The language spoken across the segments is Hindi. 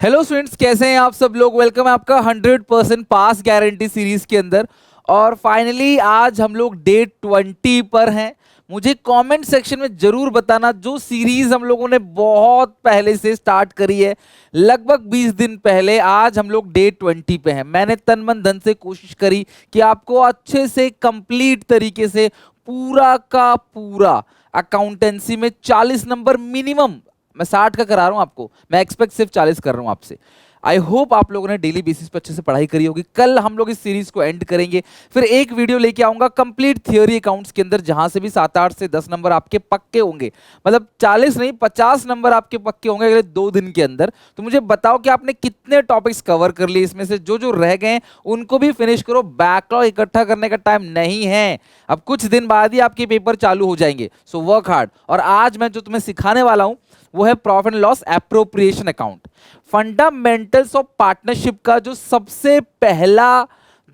हेलो स्टूडेंट्स, कैसे हैं आप सब लोग। वेलकम है आपका 100% पास गारंटी सीरीज के अंदर। और फाइनली आज हम लोग डे 20 पर हैं। मुझे कमेंट सेक्शन में जरूर बताना जो सीरीज हम लोगों ने बहुत पहले से स्टार्ट करी है, लगभग 20 दिन पहले। आज हम लोग डे 20 पे हैं। मैंने तन मन धन से कोशिश करी कि आपको अच्छे से कंप्लीट तरीके से पूरा का पूरा अकाउंटेंसी में 40 नंबर मिनिमम, मैं 60 का करा रहा हूं आपको, मैं एक्सपेक्ट सिर्फ 40 कर रहा हूं आपसे। आई होप आप लोगों ने डेली बेसिस पे अच्छे से पढ़ाई करी होगी। कल हम लोग इस सीरीज को एंड करेंगे, फिर एक वीडियो लेके आऊंगा कंप्लीट थियोरी अकाउंट्स के अंदर, जहां से भी 7-8 से 10 नंबर आपके पक्के होंगे। मतलब 40 नहीं, 50 नंबर आपके पक्के होंगे अगले 2 दिन के अंदर। तो मुझे बताओ कि आपने कितने टॉपिक्स कवर कर लिए, इसमें से जो जो रह गए उनको भी फिनिश करो। बैकलॉग इकट्ठा करने का टाइम नहीं है, अब कुछ दिन बाद ही आपके पेपर चालू हो जाएंगे। So work hard. और आज मैं जो तुम्हें सिखाने वाला हूं वो है profit and loss appropriation account. Fundamentals of partnership का जो सबसे पहला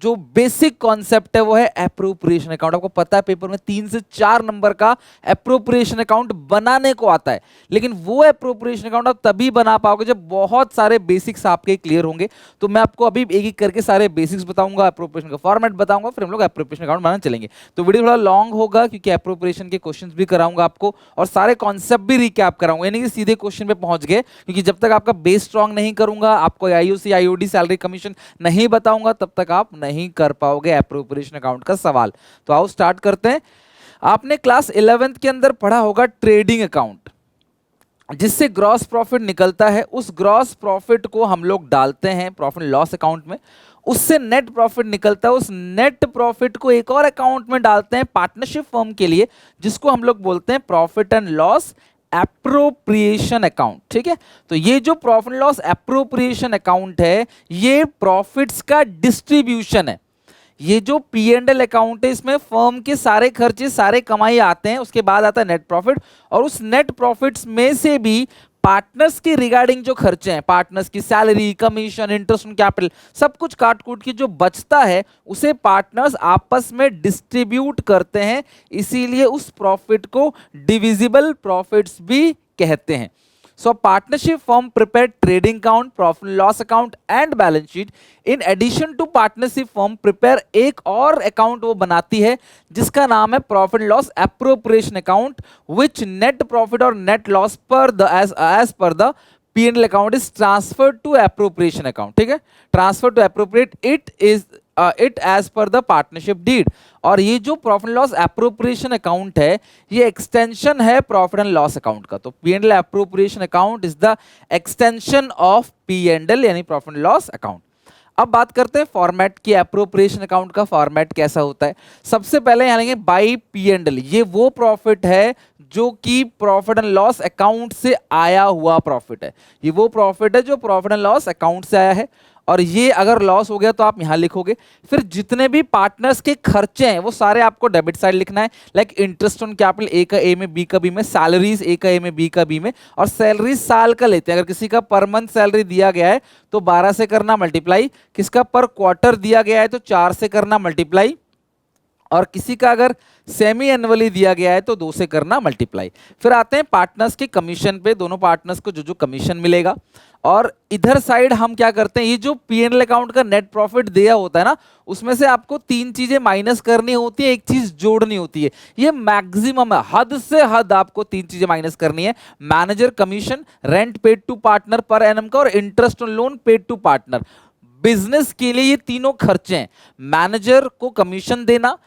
जो बेसिक कॉन्सेप्ट है वो है एप्रोप्रिएशन अकाउंट। आपको पता है पेपर में 3 से 4 नंबर का एप्रोप्रिएशन अकाउंट बनाने को आता है, लेकिन वो एप्रोप्रिएशन अकाउंट आप तभी बना पाओगे जब बहुत सारे बेसिक्स आपके क्लियर होंगे। तो मैं आपको अभी एक एक करके सारे बेसिक्स बताऊंगा, एप्रोप्रिएशन का फॉर्मेट बताऊंगा, फिर हम लोग एप्रोप्रिएशन अकाउंट बनाने चलेंगे। तो वीडियो थोड़ा लॉन्ग होगा क्योंकि एप्रोप्रिएशन के क्वेश्चंस भी कराऊंगा आपको और सारे कॉन्सेप्ट भी रिकैप कराऊंगा, यानी कि सीधे क्वेश्चन पे पहुंच गए। क्योंकि जब तक आपका बेस स्ट्रांग नहीं करूंगा, आपको आईओसी आईओडी सैलरी कमीशन नहीं बताऊंगा, तब तक आप नहीं कर पाओगे एप्रोप्रिएशन अकाउंट का सवाल। तो आओ स्टार्ट करते हैं। आपने क्लास 11th के अंदर पढ़ा होगा ट्रेडिंग अकाउंट, जिससे ग्रॉस प्रॉफिट निकलता है। उस ग्रॉस प्रॉफिट को हम लोग डालते हैं प्रॉफिट लॉस अकाउंट में, उससे नेट प्रॉफिट निकलता है। उस नेट प्रॉफिट को एक और अकाउंट में डालते हैं पार्टनरशिप फर्म के लिए, जिसको हम लोग बोलते हैं profit and loss appropriation account. ठीक है, तो ये जो प्रॉफिट लॉस एप्रोप्रिएशन अकाउंट है, ये प्रॉफिट्स का डिस्ट्रीब्यूशन है। ये जो पी एंड एल अकाउंट है, इसमें फर्म के सारे खर्चे सारे कमाई आते हैं, उसके बाद आता है नेट प्रॉफिट, और उस नेट प्रॉफिट्स में से भी पार्टनर्स के रिगार्डिंग जो खर्चे हैं, पार्टनर्स की salary, commission, interest on capital, सब कुछ काट कूट के जो बचता है उसे पार्टनर्स आपस में डिस्ट्रीब्यूट करते हैं। इसीलिए उस प्रॉफिट को डिविजिबल प्रॉफिट्स भी कहते हैं। So partnership firm prepare trading account, profit loss account and balance sheet. In addition to partnership firm prepare एक और account वो बनाती है जिसका नाम है profit loss appropriation account, which net profit और net loss per the as per the P&L account is transferred to appropriation account. ठीक है, transfer to appropriate it as per the partnership deed. और ये जो प्रॉफिट लॉस एप्रोप्रिएशन अकाउंट है, ये एक्सटेंशन है प्रॉफिट एंड लॉस अकाउंट का। तो P and L appropriation account is the extension of P and L, यानी प्रॉफिट एंड लॉस अकाउंट। अब बात करते हैं फॉर्मेट की। एप्रोप्रिएशन अकाउंट का फॉर्मेट कैसा होता है। सबसे पहले यहाँ लेंगे बाई पी एंड एल। ये वो प्रॉफिट है जो कि प्रॉफिट एंड लॉस अकाउंट से आया हुआ प्रॉफिट है। ये वो प्रॉफिट है जो प्रॉफिट एंड लॉस अकाउंट से आया है, और ये अगर लॉस हो गया तो आप यहां लिखोगे। फिर जितने भी पार्टनर्स के खर्चे हैं वो सारे आपको डेबिट साइड लिखना है। Like interest on capital A का ए में, बी का बी में, सैलरीज ए का ए में, बी का बी में, और सैलरी साल का लेते हैं। अगर किसी का पर मंथ सैलरी दिया गया है तो 12 से करना मल्टीप्लाई, किसका पर क्वार्टर दिया गया है तो 4 से करना मल्टीप्लाई, और किसी का अगर सेमी एनुअली दिया गया है तो 2 से करना मल्टीप्लाई। फिर आते हैं पार्टनर्स के कमीशन पे, दोनों पार्टनर्स को जो जो कमीशन मिलेगा। और इधर साइड हम क्या करते हैं, ये जो पीएनएल अकाउंट का नेट प्रॉफिट दिया होता है ना, उसमें से आपको 3 चीजें माइनस करनी होती है, एक चीज जोड़नी होती है। ये मैक्सिमम है, हद से हद आपको 3 चीजें माइनस करनी है। Manager commission, rent paid to partner पर एनम का, और interest on loan paid to partner. Business के लिए ये तीनों खर्चे हैं। मैनेजर को कमीशन देना,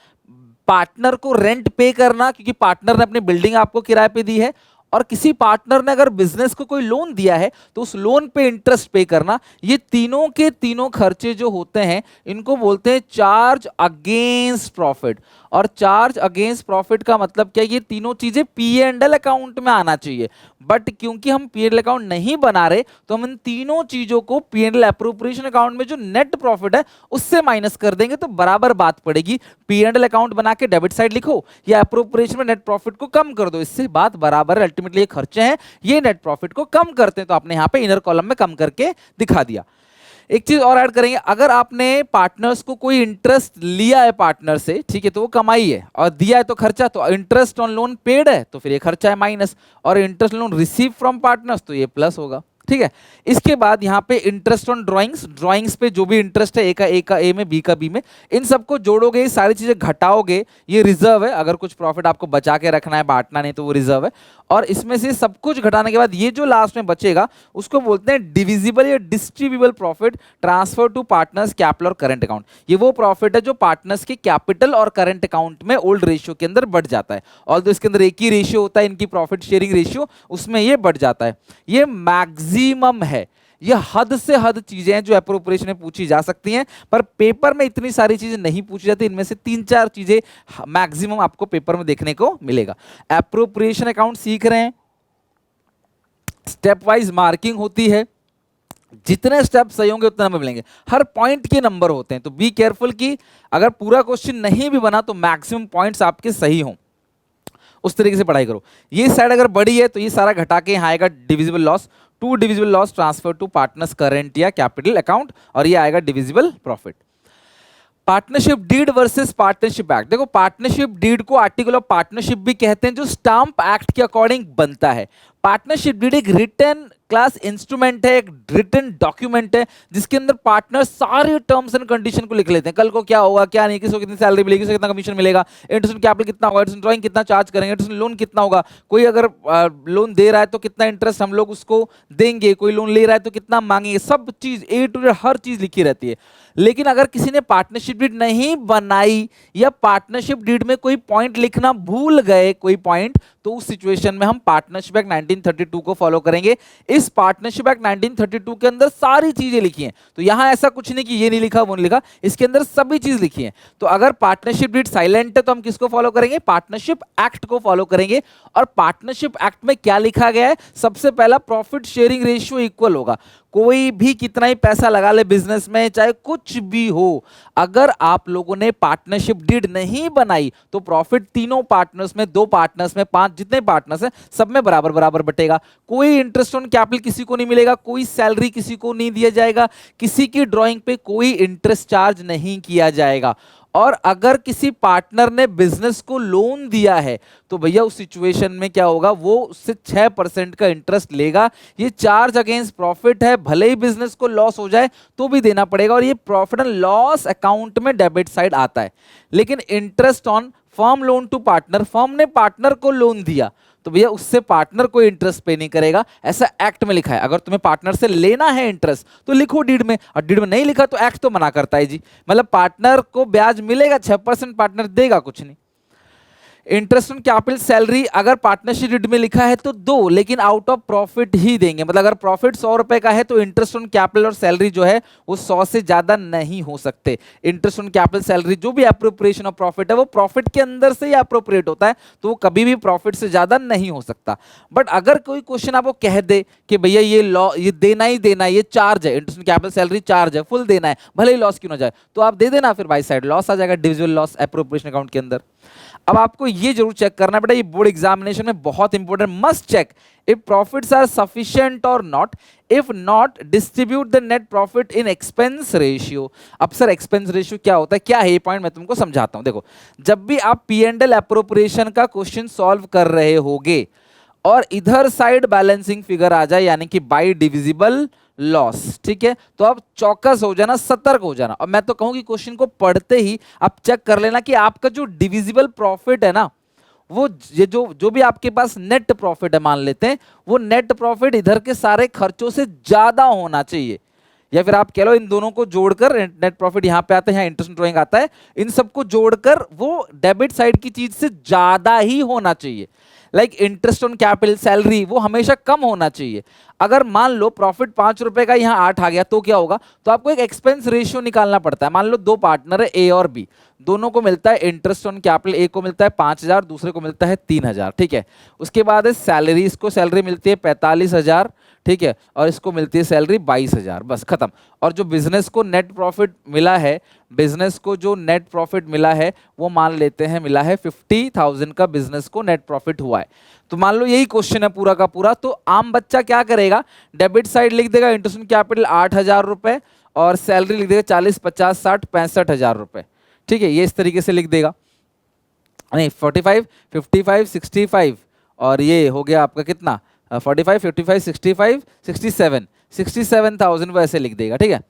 पार्टनर को रेंट पे करना क्योंकि पार्टनर ने अपनी बिल्डिंग आपको किराए पे दी है, और किसी पार्टनर ने अगर बिजनेस को कोई लोन दिया है तो उस लोन पे इंटरेस्ट पे करना। ये तीनों के तीनों खर्चे जो होते हैं इनको बोलते हैं चार्ज अगेंस्ट प्रॉफिट। और चार्ज अगेंस्ट प्रॉफिट का मतलब क्या, ये तीनों चीजें पी एंड एल अकाउंट में आना चाहिए। बट क्योंकि हम पी एंड एल अकाउंट नहीं बना रहे तो हम इन तीनों चीजों को P and L appropriation account में जो नेट प्रॉफिट है उससे माइनस कर देंगे, तो बराबर बात पड़ेगी। पी एंड एल अकाउंट बना के डेबिट साइड लिखो या एप्रोप्रिएशन में नेट प्रॉफिट को कम कर दो, इससे बात बराबर है। अल्टीमेटली ये खर्चे हैं, ये नेट प्रॉफिट को कम करते हैं, तो आपने यहाँ पे इनर कॉलम में कम करके दिखा दिया। एक चीज और ऐड करेंगे, अगर आपने पार्टनर्स को कोई इंटरेस्ट लिया है पार्टनर से, ठीक है, तो वो कमाई है, और दिया है तो खर्चा, तो इंटरेस्ट ऑन लोन पेड है तो फिर ये खर्चा है माइनस, और interest loan receive from partners तो ये प्लस होगा। ठीक है। इसके बाद यहाँ पे इंटरेस्ट ऑन ड्राइंग्स, ड्राइंग्स पे जो भी इंटरेस्ट है, ए का ए में, बी का बी में, इन सबको जोड़ोगे, ये सारी चीजें घटाओगे, ये रिजर्व है। अगर कुछ प्रॉफिट आपको बचा के रखना है, बांटना नहीं, तो वो रिजर्व है। और इसमें से सब कुछ घटाने के बाद ये जो लास्ट में बचेगा उसको बोलते हैं डिविजिबल या distributable profit transfer to partners capital और करंट अकाउंट। ये वो प्रॉफिट है जो पार्टनर्स के कैपिटल और करंट अकाउंट में ओल्ड रेशियो के अंदर बढ़ जाता है। ऑल्दो इसके अंदर एक ही रेशियो होता है इनकी, प्रॉफिट शेयरिंग रेशियो, उसमें ये बढ़ जाता है। ये मैक्सिमम है, ये हद से हद चीजें हैं जो एप्रोप्रिएशन में पूछी जा सकती हैं, पर पेपर में इतनी सारी चीजें नहीं पूछी जाती। इनमें से 3-4 चीजें मैक्सिमम आपको पेपर में देखने को मिलेगा। एप्रोप्रिएशन अकाउंट सीख रहे हैं, स्टेप वाइज मार्किंग होती है, जितने स्टेप सही होंगे उतने नंबर मिलेंगे, हर पॉइंट के नंबर होते हैं। तो बी केयरफुल कि अगर पूरा क्वेश्चन नहीं भी बना तो मैक्सिमम पॉइंट्स आपके सही हों, उस तरीके से पढ़ाई करो। ये साइड अगर बड़ी है तो ये सारा घटा के यहाँ आएगा divisible loss, to divisible loss transfer to partners current या कैपिटल अकाउंट, और ये आएगा divisible profit. Partnership deed versus partnership act. देखो, पार्टनरशिप डीड को आर्टिकल ऑफ पार्टनरशिप भी कहते हैं, जो स्टाम्प एक्ट के अकॉर्डिंग बनता है। पार्टनरशिप डीड एक रिटन क्लास इंस्ट्रूमेंट है, एक रिटन डॉक्यूमेंट है, जिसके अंदर पार्टनर सारे टर्म्स एंड कंडीशन को लिख लेते हैं। कल को क्या होगा, क्या नहीं, किसको कितनी सैलरी मिलेगी, किसको कितना कमीशन मिलेगा, इंटरेस्ट कैपिटल कितना होगा, इंटरेस्ट ड्राइंग कितना चार्ज करेंगे, इंटरेस्ट लोन कितना होगा, कोई अगर लोन दे रहा है तो कितना इंटरेस्ट हम लोग उसको देंगे, कोई लोन ले रहा है तो कितना मांगेंगे, सब चीज ए टू जेड हर चीज लिखी रहती है। लेकिन अगर किसी ने पार्टनरशिप डीड नहीं बनाई या पार्टनरशिप डीड में कोई पॉइंट लिखना भूल गए, कोई पॉइंट, तो उस सिचुएशन में हम पार्टनरशिप एक्ट 1932 को फॉलो करेंगे। इस पार्टनरशिप एक्ट 1932 के अंदर सारी चीजें लिखी हैं, तो यहां ऐसा कुछ नहीं कि ये नहीं लिखा वो नहीं लिखा, इसके अंदर सभी चीज लिखी है। तो अगर पार्टनरशिप डीड साइलेंट है तो हम किसको फॉलो करेंगे, पार्टनरशिप एक्ट को फॉलो करेंगे। और पार्टनरशिप एक्ट में क्या लिखा गया है, सबसे पहला प्रॉफिट शेयरिंग रेशियो इक्वल होगा। कोई भी कितना ही पैसा लगा ले बिजनेस में, चाहे कुछ भी हो, अगर आप लोगों ने पार्टनरशिप डीड नहीं बनाई तो प्रॉफिट तीनों पार्टनर्स में, 2 पार्टनर्स में, 5 जितने पार्टनर्स हैं सब में बराबर बराबर बटेगा। कोई इंटरेस्ट ऑन कैपिटल किसी को नहीं मिलेगा, कोई सैलरी किसी को नहीं दिया जाएगा, किसी की ड्राइंग पे कोई इंटरेस्ट चार्ज नहीं किया जाएगा। और अगर किसी पार्टनर ने बिजनेस को लोन दिया है तो भैया उस सिचुएशन में क्या होगा, वो उससे 6% का इंटरेस्ट लेगा। ये चार्ज अगेंस्ट प्रॉफिट है, भले ही बिजनेस को लॉस हो जाए तो भी देना पड़ेगा, और ये प्रॉफिट एंड लॉस अकाउंट में डेबिट साइड आता है। लेकिन interest on firm loan to partner, firm ने पार्टनर को लोन दिया तो भैया उससे पार्टनर कोई इंटरेस्ट पे नहीं करेगा, ऐसा एक्ट में लिखा है। अगर तुम्हें पार्टनर से लेना है इंटरेस्ट तो लिखो डीड में, और डीड में नहीं लिखा तो एक्ट तो मना करता है जी। मतलब पार्टनर को ब्याज मिलेगा 6%, पार्टनर देगा कुछ नहीं। इंटरेस्ट ऑन कैपिटल सैलरी अगर पार्टनरशिप डीड में लिखा है तो 2, लेकिन आउट ऑफ प्रॉफिट ही देंगे। मतलब अगर प्रॉफिट 100 रुपए का है तो इंटरेस्ट ऑन कैपिटल और सैलरी जो है वो 100 से ज्यादा नहीं हो सकते। इंटरेस्ट ऑन कैपिटल सैलरी जो भी अप्रोप्रिएशन ऑफ प्रॉफिट है वो प्रॉफिट के अंदर से ही अप्रोप्रिएट होता है, तो वो कभी भी प्रॉफिट से ज्यादा नहीं हो सकता। बट अगर कोई क्वेश्चन आपको कह दे कि भैया ये लॉ, ये देना ही देना है, ये चार्ज है, interest on capital salary charge है, फुल देना है, भले ही लॉस क्यों ना जाए, तो आप दे देना, फिर बाई साइड लॉस आ जाएगा डिविजिबल लॉस अप्रोप्रिएशन अकाउंट के अंदर। अब आपको ये जरूर चेक करना बेटा, ये बोर्ड एग्जामिनेशन में बहुत important, must check if profits are sufficient और not, if not distribute the net profit in expense ratio. अब सर एक्सपेंस रेशियो क्या होता है, क्या है ये पॉइंट, मैं तुमको समझाता हूं। देखो, जब भी आप P&L अप्रोप्रिएशन का क्वेश्चन सॉल्व कर रहे होगे और इधर साइड बैलेंसिंग फिगर आ जाए, यानी कि बाई डिविजिबल लॉस, ठीक है, तो आप चौकस हो जाना, सतर्क हो जाना। और मैं तो कहूं कि क्वेश्चन को पढ़ते ही आप चेक कर लेना कि आपका जो डिविजिबल प्रॉफिट है ना, वो ये जो भी आपके पास नेट प्रॉफिट है, मान लेते हैं वो नेट प्रॉफिट इधर के सारे खर्चों से ज्यादा होना चाहिए। या फिर आप कह लो इन दोनों को जोड़कर नेट प्रॉफिट यहां पे आता है, यहाँ इंटरेस्ट ड्राइंग आता है, इन सबको जोड़कर वो डेबिट साइड की चीज से ज्यादा ही होना चाहिए। Like interest on capital salary वो हमेशा कम होना चाहिए। अगर मान लो प्रॉफिट 5 रुपए का यहाँ 8 आ गया तो क्या होगा, तो आपको एक एक्सपेंस रेशियो निकालना पड़ता है। मान लो 2 पार्टनर है ए और बी, दोनों को मिलता है इंटरेस्ट ऑन कैपिटल, ए को मिलता है 5000, दूसरे को मिलता है 3000, ठीक है। उसके बाद है सैलरी, इसको सैलरी मिलती है 45000, ठीक है, और इसको मिलती है सैलरी 22000, बस खत्म। और जो बिजनेस को नेट प्रॉफिट मिला है, बिजनेस को जो नेट प्रॉफिट मिला है वो मान लेते हैं मिला है 50,000 का बिजनेस को नेट प्रॉफिट हुआ है। तो मान लो यही क्वेश्चन है पूरा का पूरा, तो आम बच्चा क्या करेगा, डेबिट साइड लिख देगा इंटरेस्ट ऑन कैपिटल 8000 रुपए और सैलरी लिख देगा 40, 50, 60, 65,000 रुपए, ठीक है, ये इस तरीके से लिख देगा। नहीं 45, 55, 65 और ये हो गया आपका कितना 45, 55, 65, 67, 67,000 वो ऐसे लिख देगा, ठीक है।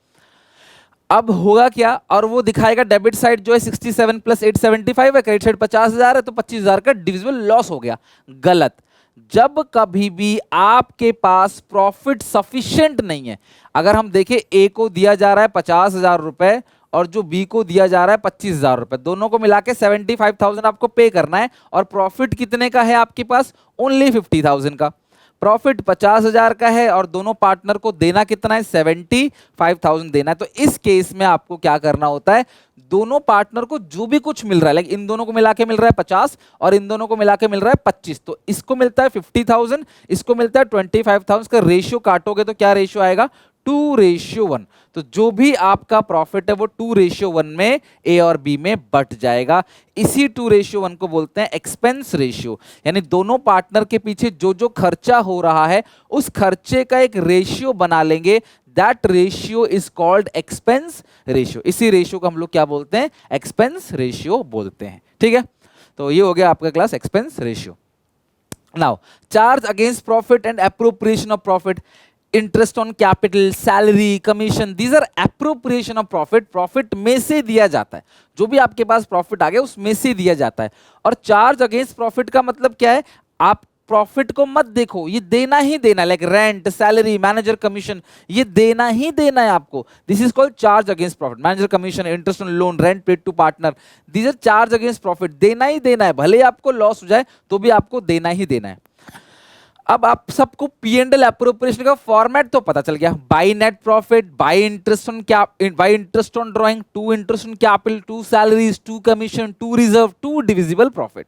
अब होगा क्या, और वो दिखाएगा डेबिट साइड जो है 67 प्लस 875 है, क्रेडिट साइड 50,000 है, तो 25,000 का डिविजिबल लॉस हो गया। गलत। जब कभी भी आपके पास प्रॉफिट सफिशिएंट नहीं है, अगर हम देखें ए को दिया जा रहा है 50,000 रुपए और जो बी को दिया जा रहा है 25,000 रुपए, दोनों को मिला के 75,000 आपको पे करना है, और प्रॉफिट कितने का है आपके पास, ओनली 50,000 का। प्रॉफिट 50,000 का है और दोनों पार्टनर को देना कितना है, 75,000 देना है। तो इस केस में आपको क्या करना होता है, दोनों पार्टनर को जो भी कुछ मिल रहा है, लाइक इन दोनों को मिला के मिल रहा है 50 और इन दोनों को मिला के मिल रहा है 25, तो इसको मिलता है 50,000, इसको मिलता है 25,000 का रेशियो काटोगे तो क्या रेशियो आएगा, 2:1। तो जो भी आपका प्रॉफिट है वो 2:1 में ए और बी में बट जाएगा। इसी 2:1 को बोलते हैं एक्सपेंस रेशियो, यानी दोनों पार्टनर के पीछे जो जो खर्चा हो रहा है उस खर्चे का एक रेशियो बना लेंगे, that ratio is called expense ratio. इसी रेशियो को हम लोग क्या बोलते हैं, एक्सपेंस रेशियो बोलते हैं, ठीक है। तो ये हो गया आपका class expense ratio. Now charge against profit and appropriation of profit, interest on capital, salary, commission, these are appropriation of profit. Profit में से दिया जाता है, जो भी आपके पास प्रॉफिट आ गया उसमें से दिया जाता है। और चार्ज अगेंस्ट प्रॉफिट का मतलब क्या है, आप प्रॉफिट को मत देखो, ये देना ही देना है, like rent, salary, manager commission, ये देना ही देना है आपको। This is called charge against profit. Manager commission, interest on loan, rent paid to partner, these are charge against profit. देना ही देना है, भले आपको लॉस हो जाए तो भी आपको देना ही देना है। अब आप सबको पी एंड एल एप्रोप्रिएशन का फॉर्मेट तो पता चल गया, by net profit, by interest on drawing, to interest on capital, to salaries, to commission, to reserve, to divisible profit.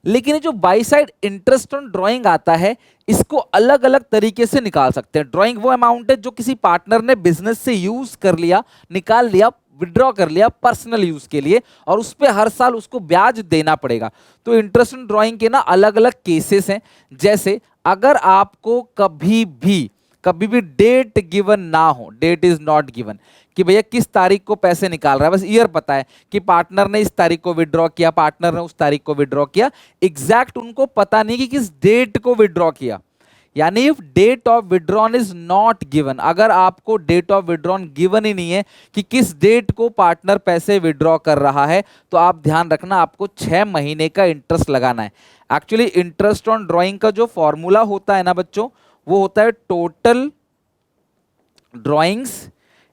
लेकिन ये जो by side interest on drawing आता है, इसको अलग अलग तरीके से निकाल सकते हैं। ड्राइंग वो अमाउंट है जो किसी पार्टनर ने बिजनेस से यूज कर लिया, निकाल लिया, विड्रॉ कर लिया पर्सनल यूज के लिए, और उस पे हर साल उसको ब्याज देना पड़ेगा। तो इंटरेस्ट ऑन ड्राइंग के ना अलग अलग केसेस हैं। जैसे अगर आपको कभी भी डेट गिवन ना हो, डेट इज नॉट गिवन, कि भैया किस तारीख को पैसे निकाल रहा है, बस ईयर पता है कि पार्टनर ने इस तारीख को विड्रॉ किया, पार्टनर ने उस तारीख को विड्रॉ किया, एग्जैक्ट उनको पता नहीं कि किस डेट को विड्रॉ किया, यानी if date of withdrawn is not given, अगर आपको डेट ऑफ विड्रॉन गिवन ही नहीं है कि किस डेट को पार्टनर पैसे विड्रॉ कर रहा है, तो आप ध्यान रखना आपको 6 महीने का इंटरेस्ट लगाना है। एक्चुअली इंटरेस्ट ऑन ड्राइंग का जो फॉर्मूला होता है ना बच्चों, वो होता है total drawings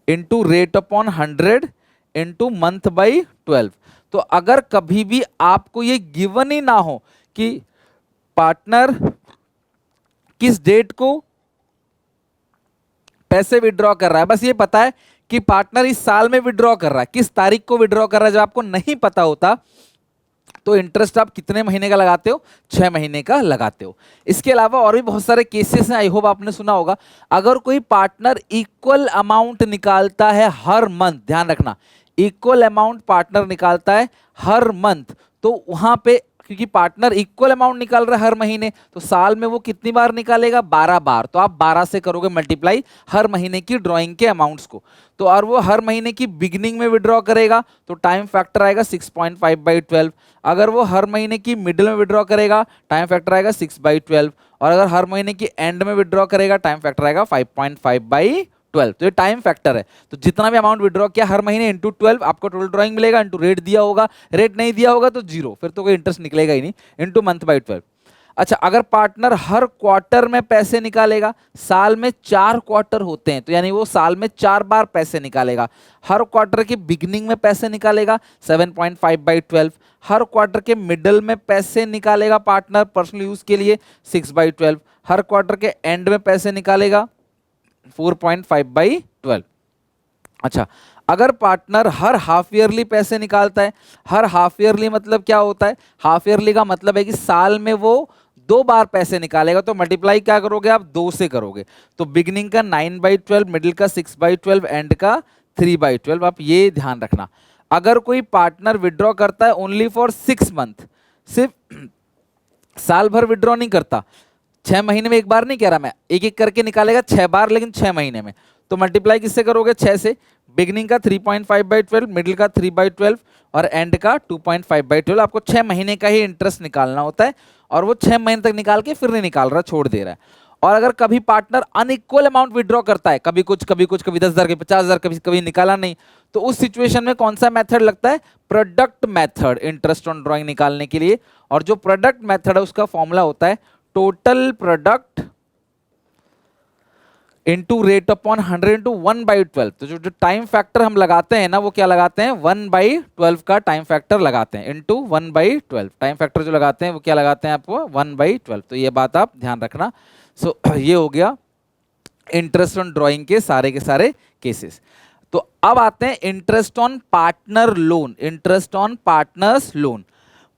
into rate upon 100 into month by 12। तो अगर कभी भी आपको ये गिवन ही ना हो कि पार्टनर किस डेट को पैसे विड्रॉ कर रहा है, बस ये पता है कि पार्टनर इस साल में विड्रॉ कर रहा है, किस तारीख को विड्रॉ कर रहा है, जब आपको नहीं पता होता तो इंटरेस्ट आप कितने महीने का लगाते हो, 6 महीने का लगाते हो। इसके अलावा और भी बहुत सारे केसेस हैं, आई होप आपने सुना होगा। अगर कोई पार्टनर इक्वल अमाउंट निकालता है हर मंथ, ध्यान रखना इक्वल अमाउंट पार्टनर निकालता है हर मंथ, तो वहां पे क्योंकि पार्टनर इक्वल अमाउंट निकाल रहा है हर महीने, तो साल में वो कितनी बार निकालेगा, 12 बार। तो आप 12 से करोगे मल्टीप्लाई हर महीने की ड्राइंग के अमाउंट्स को, तो और वो हर महीने की बिगिनिंग में विड्रॉ करेगा तो टाइम फैक्टर आएगा 6.5/12। अगर वो हर महीने की मिडिल में विड्रॉ करेगा टाइम फैक्टर आएगा 6/12, और अगर हर महीने की एंड में विड्रॉ करेगा टाइम फैक्टर आएगा 5.5/12। तो ये टाइम फैक्टर है। तो जितना भी अमाउंट विड्रॉ किया हर महीने इंटू 12 आपको टोटल ड्राइंग मिलेगा, इंटू रेट दिया होगा, रेट नहीं दिया होगा तो 0, फिर तो कोई इंटरेस्ट निकलेगा ही नहीं, इंटू मंथ बाई 12। अच्छा, अगर पार्टनर हर क्वार्टर में पैसे निकालेगा, साल में 4 क्वार्टर होते हैं, तो यानी वो साल में 4 बार पैसे निकालेगा। हर क्वार्टर के बिगिनिंग में पैसे निकालेगा 7.5/12, हर क्वार्टर के मिडल में पैसे निकालेगा पार्टनर पर्सनल यूज के लिए 6/12, हर क्वार्टर के एंड में पैसे निकालेगा 4.5/12। अच्छा, अगर पार्टनर हर हाफ ईयरली पैसे निकालता है, हर हाफ ईयरली मतलब क्या होता है, हाफ ईयरली का मतलब है कि साल में वो 2 बार पैसे निकालेगा, तो मल्टीप्लाई क्या करोगे आप, 2 से करोगे, तो बिगिनिंग का 9/12, मिडिल का 6/12, एंड का 3/12। आप ये ध्यान रखना। अगर कोई पार्टनर विड्रॉ करता है ओनली फॉर 6 मंथ, सिर्फ साल भर विड्रॉ नहीं करता, 6 महीने में एक बार नहीं कह रहा मैं, एक एक करके निकालेगा 6 बार, लेकिन 6 महीने में, तो मल्टीप्लाई किससे करोगे, 6 से। बिगनिंग का 3.5/12, मिडिल का 3/12 और एंड का 2.5/12। आपको 6 महीने का ही इंटरेस्ट निकालना होता है, और वो 6 महीने तक निकाल के फिर नहीं निकाल रहा, छोड़ दे रहा है। और अगर कभी पार्टनर अनइक्वल अमाउंट विड्रॉ करता है, कभी कुछ कभी कुछ, कभी 10,000 कभी 50,000, कभी कभी निकाला नहीं, तो उस सिचुएशन में कौन सा मेथड लगता है? Product method, interest on drawing निकालने के लिए। और जो प्रोडक्ट मेथड है उसका फॉर्मूला होता है total product into rate upon 100 into 1/12। तो जो टाइम फैक्टर हम लगाते हैं ना, वो क्या लगाते हैं? 1/12 का टाइम फैक्टर लगाते हैं, इंटू 1/12। टाइम फैक्टर जो लगाते हैं वो क्या लगाते हैं आपको? 1/12। तो ये बात आप ध्यान रखना। सो ये हो गया इंटरेस्ट ऑन ड्रॉइंग के सारे केसेस। तो अब आते हैं interest on partner loan. Interest on partners loan,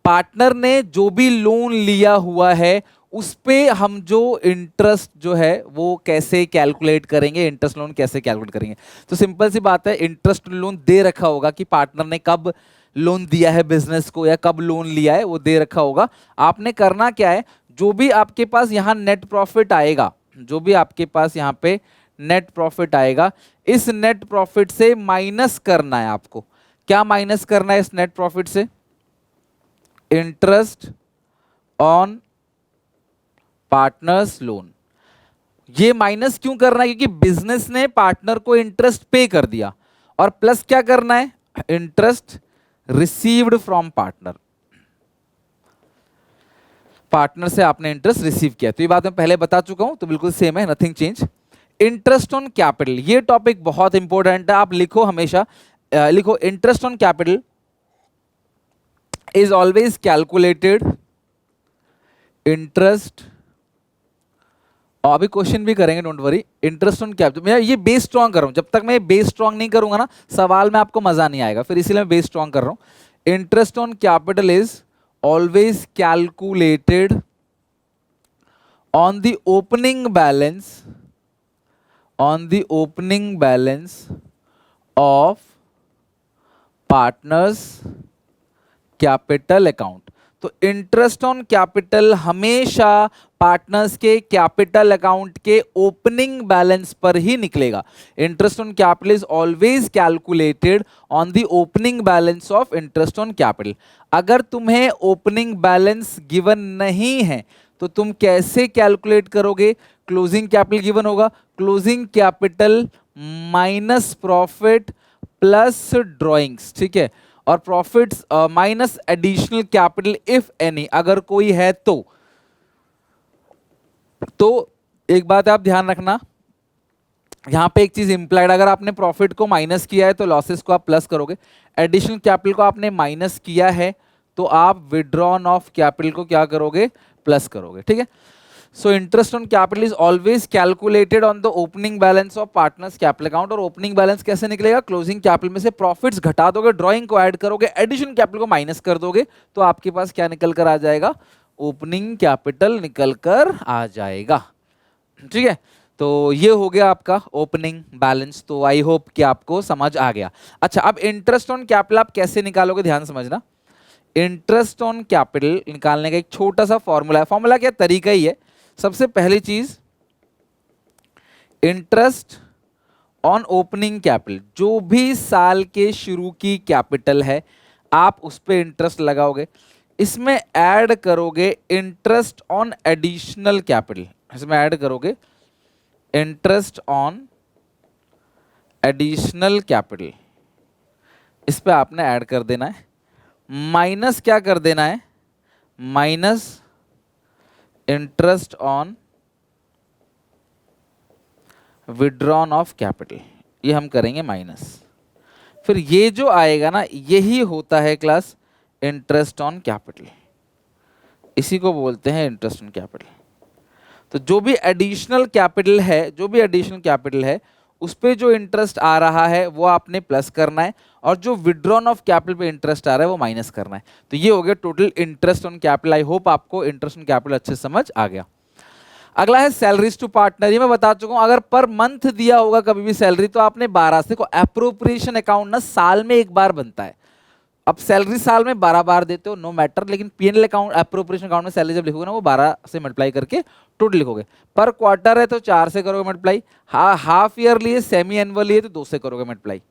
partner ने जो भी लोन लिया हुआ है उस पे हम जो इंटरेस्ट जो है वो कैसे कैलकुलेट करेंगे, इंटरेस्ट लोन कैसे कैलकुलेट करेंगे? तो सिंपल सी बात है, इंटरेस्ट लोन दे रखा होगा कि पार्टनर ने कब लोन दिया है बिजनेस को या कब लोन लिया है, वो दे रखा होगा। आपने करना क्या है, जो भी आपके पास यहाँ नेट प्रॉफिट आएगा, जो भी आपके पास यहाँ पे नेट प्रॉफिट आएगा, इस नेट प्रॉफिट से माइनस करना है आपको। क्या माइनस करना है इस नेट प्रॉफिट से? Interest on partners loan. ये माइनस क्यों करना है? क्योंकि बिजनेस ने पार्टनर को इंटरेस्ट पे कर दिया। और प्लस क्या करना है? Interest received from partner, partner से आपने इंटरेस्ट रिसीव किया। तो ये बात मैं पहले बता चुका हूं, तो बिल्कुल सेम है, nothing change. Interest on capital, ये टॉपिक बहुत इंपॉर्टेंट है, आप लिखो हमेशा, लिखो interest on capital is always calculated interest, और अभी क्वेश्चन भी करेंगे, don't worry. Interest on capital, मैं ये बेस स्ट्रॉन्ग कर रहा हूं, जब तक मैं बेस स्ट्रॉन्ग नहीं करूंगा ना सवाल में आपको मजा नहीं आएगा, फिर इसीलिए मैं बेस स्ट्रॉन्ग कर रहा हूं। Interest on capital is always calculated on the opening balance, on the opening balance of partners capital account. तो इंटरेस्ट ऑन कैपिटल हमेशा पार्टनर्स के कैपिटल अकाउंट के ओपनिंग बैलेंस पर ही निकलेगा। Interest on capital is always calculated on the opening balance of interest on capital. अगर तुम्हें ओपनिंग बैलेंस गिवन नहीं है तो तुम कैसे कैलकुलेट करोगे? क्लोजिंग कैपिटल गिवन होगा, closing capital minus profit plus drawings, ठीक है, और profits minus additional capital if any, अगर कोई है तो एक बात आप ध्यान रखना, यहां पे एक चीज इंप्लाइड, अगर आपने प्रॉफिट को माइनस किया है तो लॉसेस को आप प्लस करोगे, एडिशनल कैपिटल को आपने माइनस किया है तो आप विड्रॉन ऑफ कैपिटल को क्या करोगे? प्लस करोगे, ठीक है। So interest on capital is always calculated on the opening balance of partners capital account. और ओपनिंग बैलेंस कैसे निकलेगा? क्लोजिंग कैपिटल में से प्रॉफिट्स घटा दोगे, ड्रॉइंग को ऐड करोगे, एडिशन कैपिटल को माइनस कर दोगे, तो आपके पास क्या निकल कर आ जाएगा? ओपनिंग कैपिटल निकल कर आ जाएगा, ठीक है। तो ये हो गया आपका ओपनिंग बैलेंस। तो आई होप कि आपको समझ आ गया। अच्छा, अब इंटरेस्ट ऑन कैपिटल आप कैसे निकालोगे, ध्यान समझना। इंटरेस्ट ऑन कैपिटल निकालने का एक छोटा सा फॉर्मूला है। फॉर्मूला क्या? तरीका ही है। सबसे पहली चीज, इंटरेस्ट ऑन ओपनिंग कैपिटल, जो भी साल के शुरू की कैपिटल है आप उस पे इंटरेस्ट लगाओगे, इसमें ऐड करोगे इंटरेस्ट ऑन एडिशनल कैपिटल, इसमें ऐड करोगे इंटरेस्ट ऑन एडिशनल कैपिटल, इस पे आपने ऐड कर देना है, माइनस क्या कर देना है? Minus interest on withdrawn of capital, ये हम करेंगे माइनस। फिर ये जो आएगा ना, यही होता है क्लास इंटरेस्ट ऑन कैपिटल, इसी को बोलते हैं इंटरेस्ट ऑन कैपिटल। तो जो भी एडिशनल कैपिटल है, जो भी एडिशनल कैपिटल है उस पे जो इंटरेस्ट आ रहा है वो आपने प्लस करना है, और जो विड्रॉन ऑफ कैपिटल पे इंटरेस्ट आ रहा है वो माइनस करना है। तो ये हो गया total interest on capital. I hope आपको इंटरेस्ट ऑन कैपिटल अच्छे समझ आ गया। अगला है सैलरीज टू पार्टनर। ये मैं बता चुका हूं, अगर पर मंथ दिया होगा कभी भी सैलरी तो आपने 12 से को एप्रोप्रिएशन अकाउंट ना साल में एक बार बनता है। अब सैलरी साल में 12 बार देते हो नो मैटर, लेकिन पीएनएल अकाउंट एप्रोप्रिएशन अकाउंट में सैलरी जब लिखोगे ना वो 12 से मल्टीप्लाई करके टोटल लिखोगे। पर क्वार्टर है तो 4 से करोगे मल्टीप्लाई, हाफ ईयरली है, सेमी एनुअली है तो 2 से करोगे मल्टीप्लाई।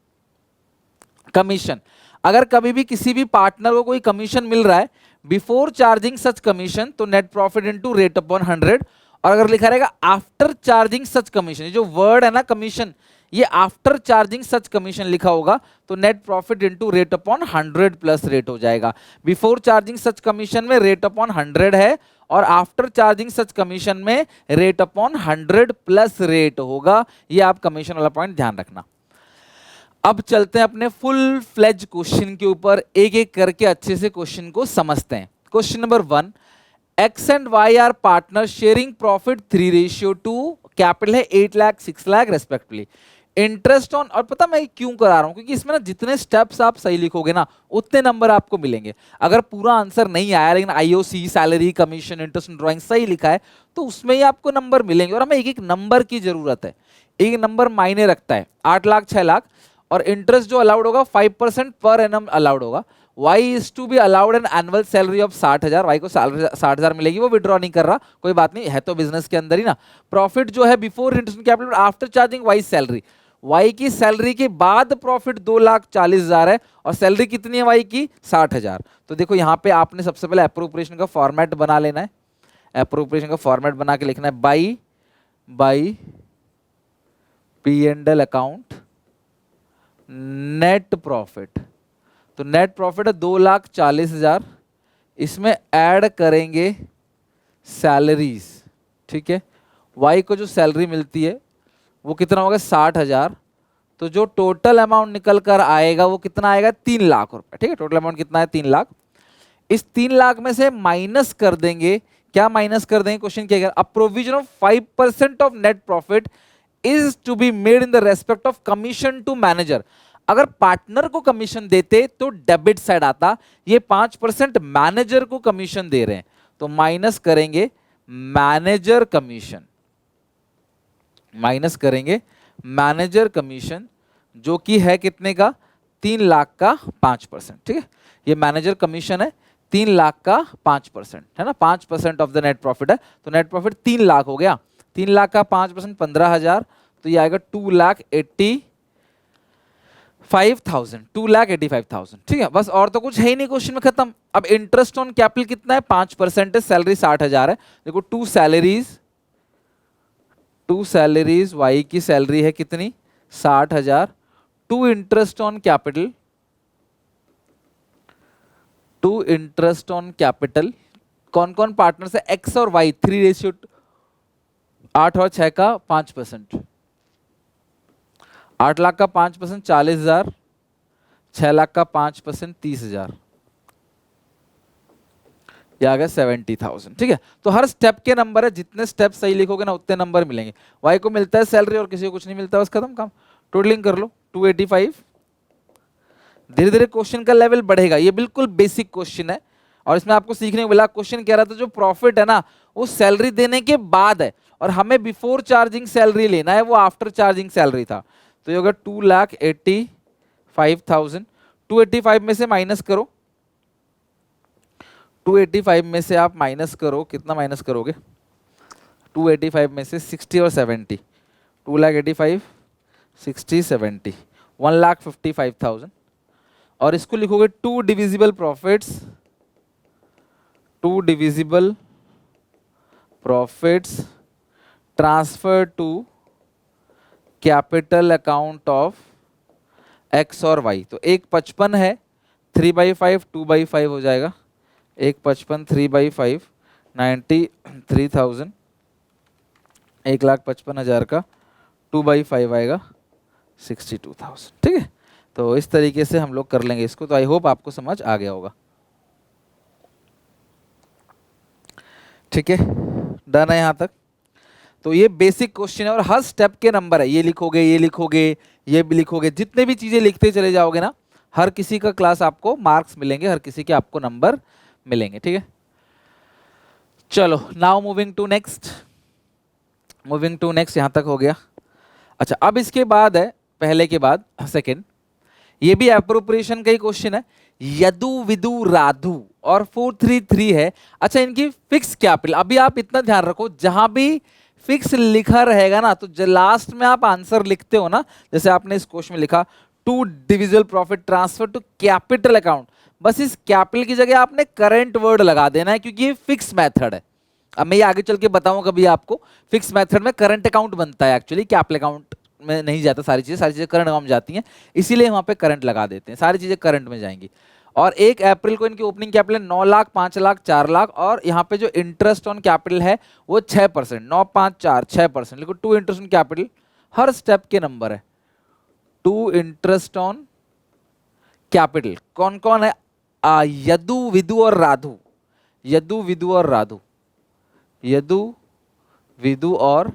कमीशन, अगर कभी भी किसी भी पार्टनर को कोई कमीशन मिल रहा है बिफोर चार्जिंग सच कमीशन तो net profit into rate upon 100, और अगर लिखा रहेगा आफ्टर चार्जिंग सच कमीशन, ये जो वर्ड है ना कमीशन, ये आफ्टर चार्जिंग सच कमीशन लिखा होगा तो net profit into rate upon 100 plus rate हो जाएगा। बिफोर चार्जिंग सच कमीशन में रेट अपॉन 100 है और आफ्टर चार्जिंग सच कमीशन में रेट अपॉन 100 प्लस रेट होगा। ये आप कमीशन वाला पॉइंट ध्यान रखना। अब चलते हैं अपने फुल फ्लेज क्वेश्चन के ऊपर, एक एक करके अच्छे से क्वेश्चन को समझते हैं। Question number 1, X and Y are partner sharing profit 3:2, capital है 8 lakh 6 lakh respectively. Interest on, और पता मैं क्यों करा रहा हूं, क्योंकि इसमें ना जितने स्टेप्स आप सही लिखोगे ना उतने नंबर आपको मिलेंगे। अगर पूरा आंसर नहीं आया लेकिन IOC, salary, commission, interest, drawing सही लिखा है तो उसमें ही आपको नंबर मिलेंगे। और हमें एक एक नंबर की जरूरत है, एक नंबर मायने रखता है। 8 लाख 6 लाख और इंटरेस्ट जो अलाउड होगा 5% पर एनम अलाउड होगा। Y is to be allowed an annual salary of 60,000, Y को 60,000 मिलेगी, वो विड्रॉ नहीं कर रहा, कोई बात नहीं है तो बिजनेस के अंदर ही ना। प्रॉफिट जो है before interest capital after charging Y salary, Y की सैलरी के बाद प्रॉफिट 2,40,000 है और सैलरी कितनी है Y की 60,000। तो देखो यहाँ पे आपने सबसे पहले अप्रोप्रिएशन का फॉर्मेट बना लेना है। अप्रोप्रिएशन का फॉर्मेट बना के लिखना है by P&L account net profit. तो नेट प्रॉफिट है 2,40,000, इसमें ऐड करेंगे सैलरीज, ठीक है। वाई को जो सैलरी मिलती है वो कितना होगा 60,000, तो जो टोटल अमाउंट निकल कर आएगा वो कितना आएगा 3 लाख रुपए, ठीक है। टोटल अमाउंट कितना है 3 लाख। इस 3 लाख में से माइनस कर देंगे, क्या माइनस कर देंगे, क्वेश्चन क्या है, a provision of 5% of net profit is to be made in the respect of commission to manager. अगर पार्टनर को कमीशन देते तो डेबिट साइड आता, ये 5% मैनेजर को कमीशन दे रहे हैं तो माइनस करेंगे मैनेजर कमीशन, माइनस करेंगे मैनेजर कमीशन जो कि है कितने का 3 लाख का 5%, ठीक है। ये मैनेजर कमीशन है 3 लाख का 5%, है ना। 5% ऑफ द नेट प्रॉफिट है तो नेट प्रॉफिट 3 लाख हो गया। 3 लाख का 5% 15,000, तो ये आएगा 2,85,000, ठीक है। बस और तो कुछ है ही नहीं, क्वेश्चन में खत्म। अब इंटरेस्ट ऑन कैपिटल कितना है 5% है, सैलरी 60,000 है। देखो टू सैलरीज वाई की सैलरी है कितनी 60,000, टू इंटरेस्ट ऑन कैपिटल कौन कौन पार्टनर्स है, एक्स और वाई, 3:8 और 6 का 5%, 8 लाख का 5% 40,000, 6 लाख का 5% 30,000, ये आ गया 70,000, ठीक है। तो हर स्टेप के नंबर है, जितने स्टेप सही लिखोगे ना उतने नंबर मिलेंगे। वाई को मिलता है सैलरी और किसी को कुछ नहीं मिलता, बस खत्म काम। टोटलिंग कर लो 285। धीरे धीरे क्वेश्चन का लेवल बढ़ेगा, ये बिल्कुल बेसिक क्वेश्चन है और इसमें आपको सीखने को मिला। क्वेश्चन कह रहा था जो प्रॉफिट है ना वो सैलरी देने के बाद है और हमें बिफोर चार्जिंग सैलरी लेना है, वो आफ्टर चार्जिंग सैलरी था। तो ये होगा 2,85,000। 285 में से माइनस करो, 285 में से आप माइनस करो, कितना माइनस करोगे 285 में से 60 और 70, 2,85,000 60 70 1,55,000 और इसको लिखोगे 2 divisible profits transfer to capital account of X और वाई। तो एक 55 है 3/5 2/5 हो जाएगा, एक 55 3/5 93,000, 1,55,000 का 2/5 आएगा 62,000, ठीक है। तो इस तरीके से हम लोग कर लेंगे इसको। तो आई होप आपको समझ आ गया होगा, ठीक है। डन है यहाँ तक। तो ये बेसिक क्वेश्चन है और हर स्टेप के नंबर है, ये लिखोगे ये लिखोगे ये भी लिखोगे, जितने भी चीजें लिखते चले जाओगे ना हर किसी का क्लास आपको मार्क्स मिलेंगे, हर किसी के आपको नंबर मिलेंगे, ठीक है। चलो नाउ मूविंग टू नेक्स्ट, यहां तक हो गया। अच्छा अब इसके बाद है, पहले के बाद सेकंड, ये भी अप्रोप्रिएशन का ही क्वेश्चन है। यदु विदु राधु और 433 है। अच्छा इनकी फिक्स कैपिटल, अभी आप इतना ध्यान रखो जहां भी फिक्स लिखा रहेगा ना तो लास्ट में आप आंसर लिखते हो ना, जैसे आपने इस क्वेश्चन में लिखा 2 divisible profit transfer to capital account, बस इस कैपिटल की जगह आपने करंट वर्ड लगा देना है क्योंकि ये फिक्स मेथड है, अब मैं ये आगे चल के बताऊं कभी आपको। फिक्स मेथड में करंट अकाउंट बनता है एक्चुअली, कैपिटल अकाउंट में नहीं जाता, सारी चीजें करंट अकाउंट में जाती हैं, इसीलिए वहां पे करंट लगा देते हैं, सारी चीजें करंट में जाएंगी। और 1 अप्रैल को इनकी ओपनिंग कैपिटल 9 लाख, 5 लाख, 4 लाख, और यहाँ पे जो इंटरेस्ट ऑन कैपिटल है वो 6%, 9, 5, 4, 6%। लिखो टू इंटरेस्ट ऑन कैपिटल, हर स्टेप के नंबर है। टू इंटरेस्ट ऑन कैपिटल कौन कौन है? यदु, विदु और राधु। यदु, विदु और राधु। यदु, विदु और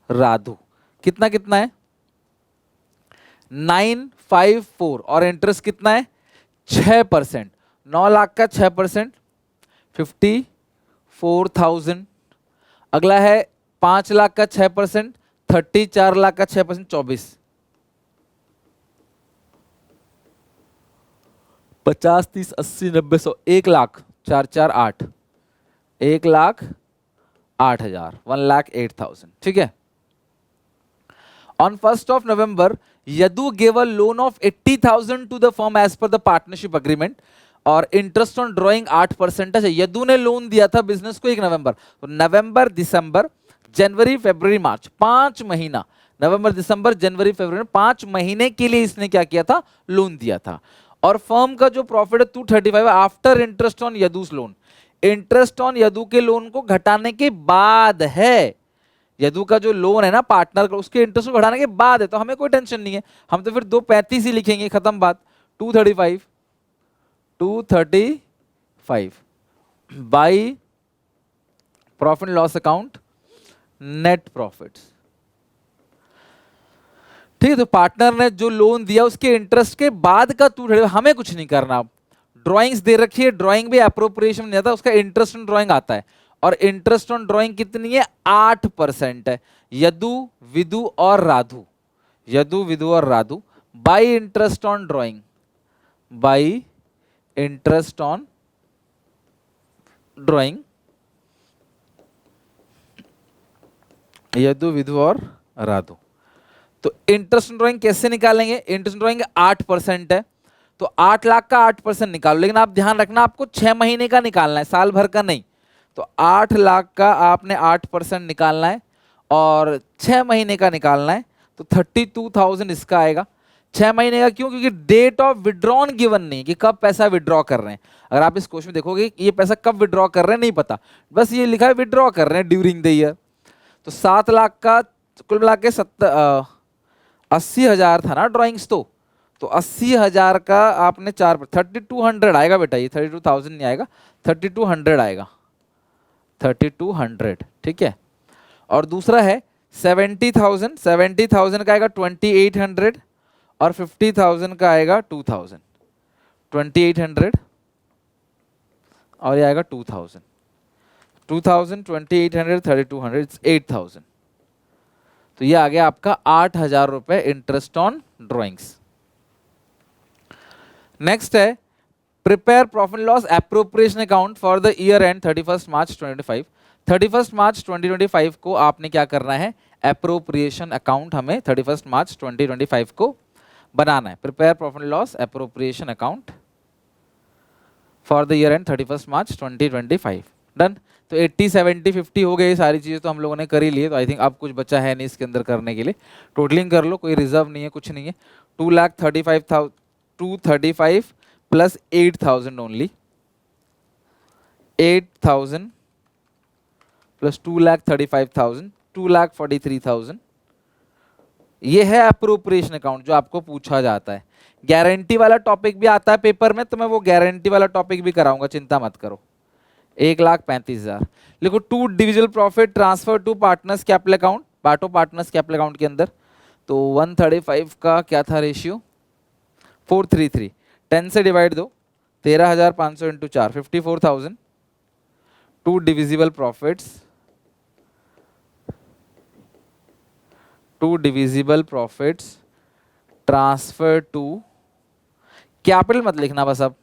राधु। कितना कितना है? 954। और इंटरेस्ट कितना है? 6%। 9 लाख का 6%, 54,000। अगला है 5 लाख का 6%, 34 लाख का 6%, 24। 50, 30, 80, 90, 100, 1 लाख, 4, 4, 8, 1,08,000, 1,08,000। ठीक है। On 1st of November, Yadu gave a loan of 80,000 to the firm as per the partnership agreement, और इंटरेस्ट ऑन ड्रॉइंग 8%। अच्छा, यदु ने लोन दिया था बिजनेस को 1 नवंबर, तो नवंबर, दिसंबर, जनवरी, फरवरी, मार्च, 5 महीना, नवंबर, दिसंबर, जनवरी, फरवरी, 5 महीने के लिए इसने क्या किया था? लोन दिया था। और फर्म का जो प्रॉफिट है 235 after interest on Yadu's loan. Interest on Yadu के लोन को घटाने के बाद है। यदु का जो लोन है ना पार्टनर का, उसके इंटरेस्ट को घटाने के बाद है, तो हमें कोई टेंशन नहीं है, हम तो फिर 235 ही लिखेंगे, खत्म बात। 235 by profit and loss account, net profits. ठीक है, तो पार्टनर ने जो लोन दिया उसके इंटरेस्ट के बाद का 235, हमें कुछ नहीं करना। ड्राइंग्स दे रखी है, ड्राइंग भी अप्रोप्रिएशन नहीं आता, उसका इंटरेस्ट ऑन ड्राइंग आता है, और इंटरेस्ट ऑन ड्राइंग कितनी है? 8% है। यदु, विदु और राधु, यदु, विदु और Radhu, by interest on drawing, by interest on drawing, Yadu, Vidu और राधु। तो इंटरेस्ट ऑन ड्राइंग कैसे निकालेंगे? इंटरेस्ट ऑन ड्राइंग 8% है, तो 8 लाख का 8% निकालो, लेकिन आप ध्यान रखना आपको 6 महीने का निकालना है, साल भर का नहीं। तो 8 लाख का आपने 8% निकालना है और 6 महीने का निकालना है, तो 32,000 इसका आएगा। 6 महीने का क्यों? क्योंकि डेट ऑफ विड्रॉन गिवन नहीं कि कब पैसा विड्रॉ कर रहे हैं। अगर आप इस क्वेश्चन में देखोगे ये पैसा कब विड्रॉ कर रहे हैं नहीं पता, बस ये लिखा है विड्रॉ कर रहे हैं ड्यूरिंग द ईयर। तो 7 लाख का कुल मिला के 80,000 था ना ड्राइंग्स, तो 80,000 का आपने 4 3200 आएगा बेटा, ये 32,000 नहीं आएगा, 3200 आएगा, 3200। ठीक है। और दूसरा है 70,000, 70,000 का आएगा 2800, और 50,000 का आएगा 2,000, 2800 और ये आएगा 2,000, 2,000, 2800, 3200, 8,000। तो ये आ गया आपका 8,000 रुपए इंटरेस्ट ऑन ड्राइंग्स। नेक्स्ट है prepare profit loss appropriation account for the year and 31 मार्च 2025। 31 मार्च 2025 को आपने क्या करना है? एप्रोप्रिएशन अकाउंट हमें 31 मार्च 2025 को बनाना है। Prepare profit loss appropriation account for the year and 31 March 2025। Done. तो 80, 70, 50 हो गए, सारी चीज़ें तो हम लोगों ने कर ही लिए, तो आई थिंक अब कुछ बचा है नहीं इसके अंदर करने के लिए। टोटलिंग कर लो, कोई रिजर्व नहीं है, कुछ नहीं है। 2,35,235 प्लस 8,000 ओनली, 8,000 प्लस 2,35,000, 2,43,000। ये है अप्रोप्रिएशन अकाउंट जो आपको पूछा जाता है। गारंटी वाला टॉपिक भी आता है पेपर में, तो मैं वो गारंटी वाला टॉपिक भी कराऊंगा, चिंता मत करो। 1,35,000 लिखो। To divisible profit transfer to partners capital account, बांटो पार्टनर्स कैपिटल अकाउंट के अंदर। तो 135 का क्या था रेशियो? 433। 10 से डिवाइड दो, 13,500 into 4, 54,000। To divisible profits, to divisible profits transfer to capital मत लिखना बस, अब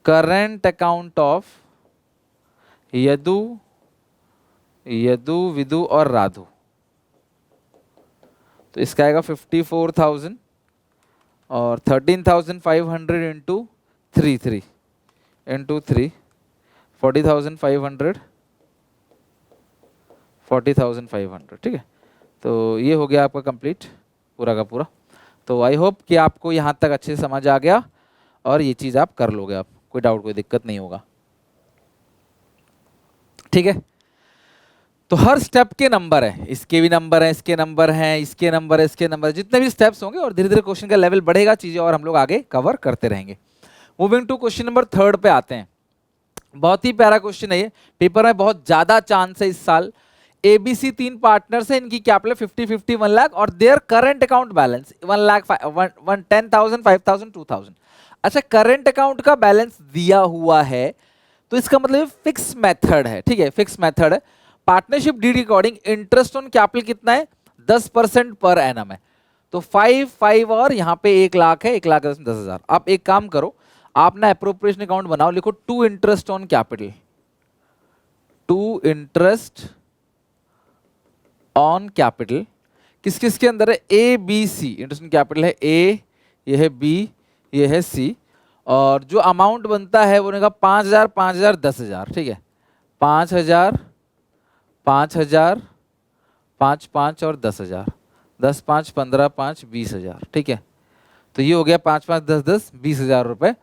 current account of Yadu, Vidu और राधु। तो इसका आएगा 54,000 और 13,500 इंटू 3, 40,500, 40,500, ठीक है। तो ये हो गया आपका कंप्लीट पूरा का पूरा। तो आई होप कि आपको यहाँ तक अच्छे से समझ आ गया और ये चीज़ आप कर लोगे, आप कोई डाउट कोई दिक्कत नहीं होगा, ठीक है। तो हर स्टेप के नंबर है, इसके भी नंबर हैं, इसके नंबर हैं, इसके नंबर है, इसके नंबर, जितने भी स्टेप्स होंगे और धीरे धीरे क्वेश्चन का लेवल बढ़ेगा, चीज़ें और हम लोग आगे कवर करते रहेंगे। मूविंग टू क्वेश्चन नंबर 3 पे आते हैं। बहुत ही प्यारा क्वेश्चन है ये, पेपर में बहुत ज़्यादा चांस है इस साल। एबीसी 3 पार्टनर्स हैं, इनकी कैपिटल 50-50 1 लाख और their current account balance 1 lakh 10,000 5,000 2,000। अच्छा, करंट अकाउंट का बैलेंस दिया हुआ है तो इसका मतलब फिक्स मेथड है, ठीक है, फिक्स मेथड है। Partnership deed according interest on capital कितना है, 10% पर एनम है। तो 5 और यहाँ पे 1 लाख है, 1,10,000। आप एक काम करो, आप ना एप्रोप्रिएशन अकाउंट बनाओ, लिखो to interest on capital, to interest on capital. किस किस के अंदर है, A B C, interest on capital है ए, ये है बी, ये है सी, और जो अमाउंट बनता है वो ने 5,000 5,000 10,000, ठीक है, 5,000 5,000 5,5 और 10,000, 10 5 15 5 20,000, ठीक है। तो ये हो गया 5 5 10 10 20,000 रुपए।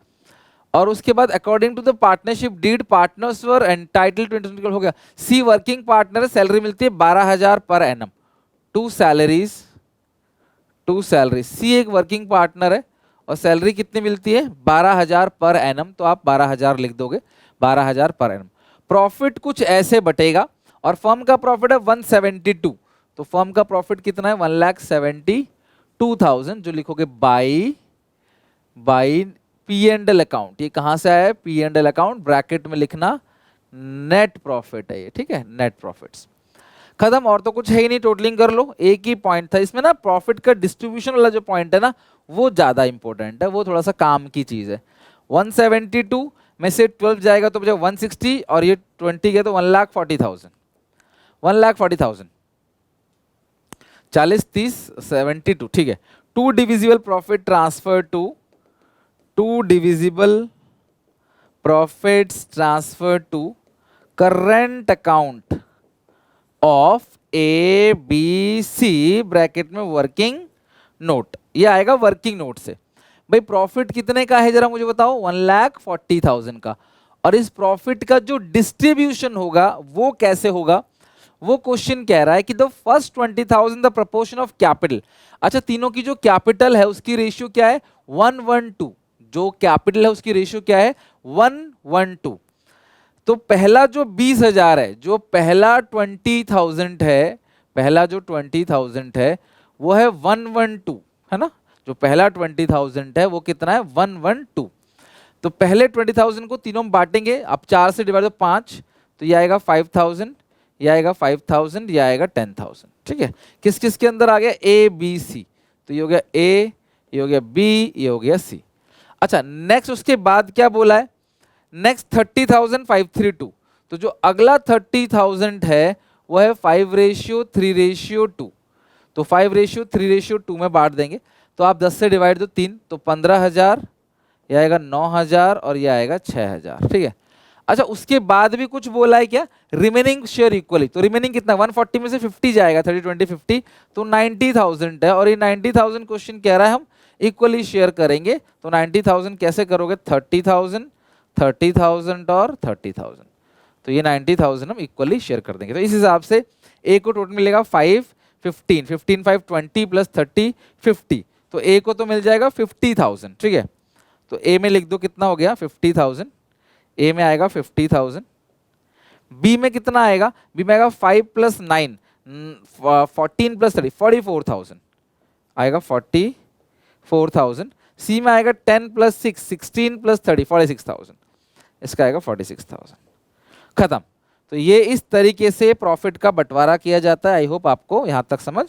और उसके बाद according to the partnership deed partners were entitled to interest हो गया। सी वर्किंग पार्टनर, सैलरी मिलती है 12,000 per annum, to salaries, to salary. C एक वर्किंग पार्टनर है और सैलरी कितनी मिलती है 12,000 पर एनम, तो आप 12,000 लिख दोगे, 12,000 पर एनम। प्रॉफिट कुछ ऐसे बटेगा और फर्म का प्रॉफिट है 172, तो फर्म का प्रॉफिट कितना है 1,72,000, जो लिखोगे by P and L account. ये कहां से आया है, P and L account, bracket में लिखना नेट प्रॉफिट है ये, ठीक है, नेट प्रॉफिट्स। खत्म, और तो कुछ है ही नहीं, टोटलिंग कर लो। एक ही पॉइंट था इसमें ना, प्रॉफिट का डिस्ट्रीब्यूशन वाला जो पॉइंट है ना, वो ज्यादा इंपॉर्टेंट है, वो थोड़ा सा काम की चीज है। 172 में से 12 जाएगा तो मुझे 160 और ये 20 गया तो 1,40,000, 1,40,000, 40 30 72, ठीक है। To divisible profit transfer to divisible profits transfer to current account of A B C, bracket में वर्किंग नोट, ये आएगा वर्किंग नोट से। भाई प्रॉफिट कितने का है जरा मुझे बताओ, 1,40,000 का। और इस प्रॉफिट का जो डिस्ट्रीब्यूशन होगा वो कैसे होगा, वो क्वेश्चन कह रहा है कि the first 20,000 the proportion of capital. अच्छा, तीनों की जो कैपिटल है उसकी रेशियो क्या है 1:1, जो कैपिटल है उसकी रेशियो क्या है 1:1। तो पहला जो 20,000 है, जो पहला 20,000 है, पहला जो 20,000 है वो है 1:1, है ना। जो पहला 20,000 है वो कितना है 1:1। तो पहले 20,000 को तीनों में बांटेंगे, अब 4 से डिवाइड 5, तो ये आएगा 5,000, ये आएगा 5,000, ये आएगा 10,000, ठीक है। किस किस के अंदर आ गया, ए बी सी, तो ये हो गया ए, ये हो गया बी, ये हो गया सी। अच्छा, नेक्स्ट उसके बाद क्या बोला है, नेक्स्ट 30,532, तो जो अगला 30,000 है वो है 5:3:2, तो 5:3:2 में बांट देंगे। तो आप 10 से डिवाइड दो 3, तो 15,000, यह आएगा 9,000 और यह आएगा 6,000, ठीक है। अच्छा, उसके बाद भी कुछ बोला है क्या, रिमेनिंग शेयर इक्वली, तो रिमेनिंग कितना 140 में से 50 जाएगा, 30 20 50, तो 90,000 है। और ये 90,000 क्वेश्चन कह रहा है हम इक्वली शेयर करेंगे, तो 90,000 कैसे करोगे, 30,000 30,000 और 30,000, तो ये 90,000 हम इक्वली शेयर कर देंगे। तो इस हिसाब से ए को टोटल मिलेगा 5 15 15 5 20 प्लस 30 50, तो ए को तो मिल जाएगा 50,000, ठीक है। तो ए में लिख दो कितना हो गया 50,000, ए में आएगा 50,000। बी में कितना आएगा, बी में आएगा 5 + 9 14 + 30 44,000 आएगा, 44,000। सी में आएगा 10 + 6 16 + 30 46,000, इसका आएगा 46,000। खत्म। तो ये इस तरीके से प्रॉफिट का बंटवारा किया जाता है। आई होप आपको यहां तक समझ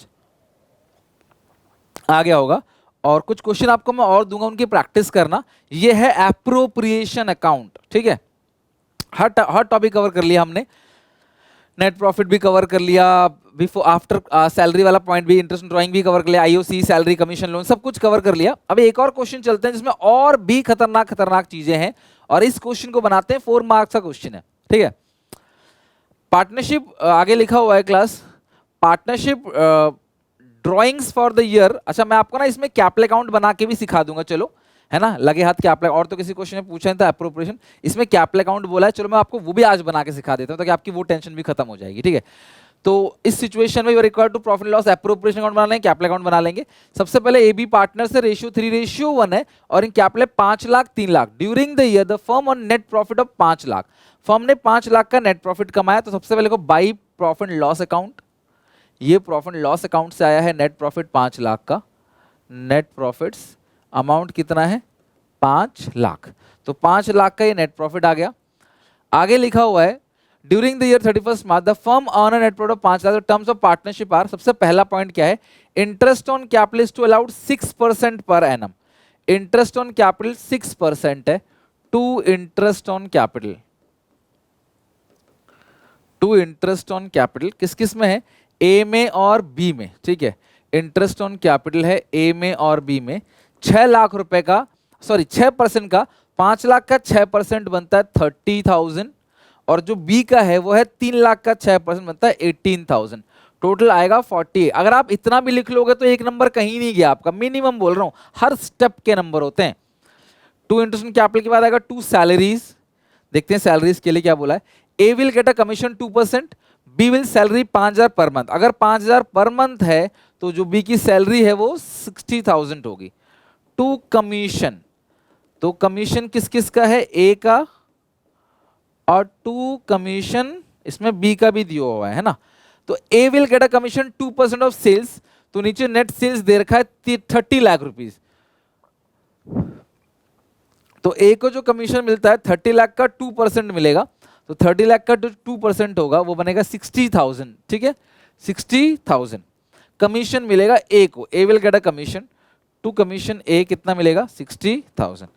आ गया होगा। और कुछ क्वेश्चन आपको मैं और दूंगा, उनकी प्रैक्टिस करना। ये है एप्रोप्रिएशन अकाउंट, ठीक है। हर टॉपिक कवर कर लिया हमने, नेट प्रॉफिट भी कवर कर लिया, बिफोर आफ्टर सैलरी वाला पॉइंट भी, इंटरेस्ट ड्राइंग भी कवर कर लिया, आईओसी सैलरी कमीशन लोन सब कुछ कवर कर लिया। अब एक और क्वेश्चन चलते हैं जिसमें और भी खतरनाक चीजें हैं, और इस क्वेश्चन को बनाते हैं 4 मार्क्स का क्वेश्चन है। ठीक है। पार्टनरशिप आगे लिखा हुआ है class, partnership drawings for the year. अच्छा मैं आपको ना इसमें कैपिटल अकाउंट बना के भी सिखा दूंगा, चलो है ना, लगे हाथ कैपिटल। और तो किसी क्वेश्चन में पूछा नहीं था एप्रोप्रिएशन, इसमें कैपिटल अकाउंट बोला है, चलो मैं आपको वो भी आज बना के सिखा देता हूँ ताकि आपकी वो टेंशन भी खत्म हो जाएगी। ठीक है, तो इस सिचुएशन में you required to profit loss appropriation account बना लेंगे, कैपिटल अकाउंट बना लेंगे। सबसे पहले ए बी पार्टनर से रेशियो 3:1 है और इन capital 5 lakh 3 lakh. During the year the firm on net profit of 5 lakh, firm ने 5 लाख का नेट प्रॉफिट कमाया। तो सबसे पहले को बाई प्रॉफिट लॉस अकाउंट, ये प्रॉफिट लॉस अकाउंट से आया है नेट प्रॉफिट 5 लाख का। नेट प्रॉफिट्स अमाउंट कितना है 5 लाख, तो 5 लाख का ये नेट प्रॉफिट आ गया। आगे लिखा हुआ है during the year 31 March the firm earn a net profit of 5 lakh. Terms of partnership are, सबसे पहला पॉइंट क्या है, interest on capital is to allowed 6% per annum. Interest on capital 6% है। To interest on capital, to interest on capital किस किस में है, ए में और बी में। ठीक है, इंटरेस्ट ऑन कैपिटल है ए में और बी में। 6 लाख रुपए का, सॉरी 6% का, 5 लाख का 6% बनता है 30,000 और जो बी का है वो है 3 लाख का 6% बनता है 18,000। टोटल आएगा 48। अगर आप इतना भी लिख लोगे तो एक नंबर कहीं नहीं गया आपका, मिनिमम बोल रहा हूं, हर स्टेप के नंबर होते हैं। टू इंटरेस्ट ऑन कैपिटल के बाद आएगा टू सैलरीज। देखते हैं सैलरीज के लिए क्या बोला है। A will get a commission 2%, B will salary 5,000 per month. अगर 5,000 पर मंथ है तो जो बी की सैलरी है वो 60,000 होगी। टू कमीशन, तो कमीशन किस किस का है, ए का, और टू कमीशन इसमें बी का भी दिया हुआ है ना। तो A will get a commission 2% of sales, तो नीचे नेट सेल्स दे रखा है 30 लाख रुपीज। तो ए को जो कमीशन मिलता है 30 लाख का 2% मिलेगा, तो 30 लाख का जो 2% होगा वो बनेगा 60,000। ठीक है, 60,000 कमीशन मिलेगा ए को, A will get a commission, to commission A कितना मिलेगा 60,000।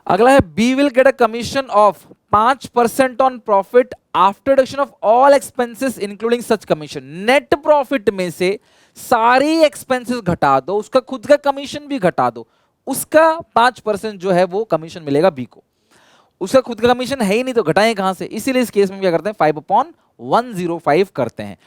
अगला है B will get a commission of 5% on profit after deduction of all expenses including such commission. Net profit में से सारी एक्सपेंसेस घटा दो, उसका खुद का कमीशन भी घटा दो, उसका 5% जो है वो कमीशन मिलेगा बी को। उसका खुद का कमीशन है ही नहीं तो घटाएं कहां से, इसीलिए इस केस में क्या करते हैं 5/105 करते हैं।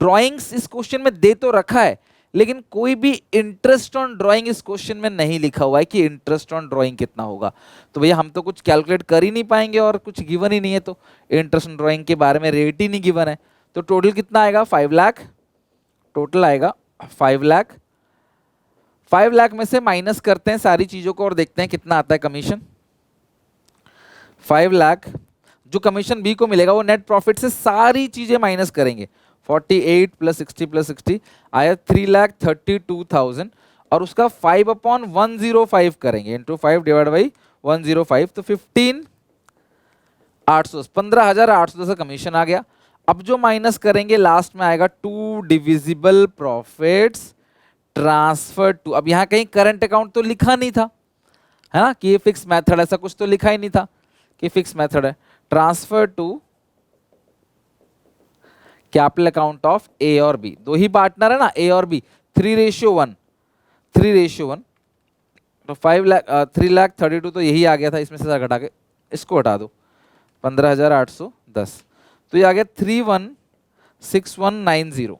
ड्राइंग्स इस क्वेश्चन में दे तो रखा है लेकिन कोई भी इंटरेस्ट ऑन ड्राइंग इस क्वेश्चन में नहीं लिखा हुआ है कि इंटरेस्ट ऑन ड्राइंग कितना होगा। तो भैया हम तो कुछ कैलकुलेट कर ही नहीं पाएंगे और कुछ गिवन ही नहीं है, तो इंटरेस्ट ऑन ड्राइंग के बारे में रेट ही नहीं गिवन है। तो टोटल कितना आएगा 5 लाख, टोटल आएगा 5 लाख। 5 लाख में से माइनस करते हैं सारी चीजों को और देखते हैं कितना आता है कमीशन। 5 लाख जो कमीशन बी को मिलेगा वो नेट प्रॉफिट से सारी चीजें माइनस करेंगे, 48 + 60 + 60 आया 3,32,000 और उसका 5/105 करेंगे, इंटू 5 डिवाइड बाई 105, तो 15,810 का कमीशन आ गया। अब जो माइनस करेंगे लास्ट में आएगा to divisible profits transfer to. अब यहां कहीं करंट अकाउंट तो लिखा नहीं था, है ना, कि ये फिक्स मेथड, ऐसा कुछ तो लिखा ही नहीं था कि फिक्स मेथड है। Transfer to capital account of A और बी, दो ही पार्टनर है ना ए और बी, 3:1, 3:1, तो 3,32,000 तो यही आ गया था, इसमें से घटा के इसको हटा दो 15,810, तो ये आ गया 316190,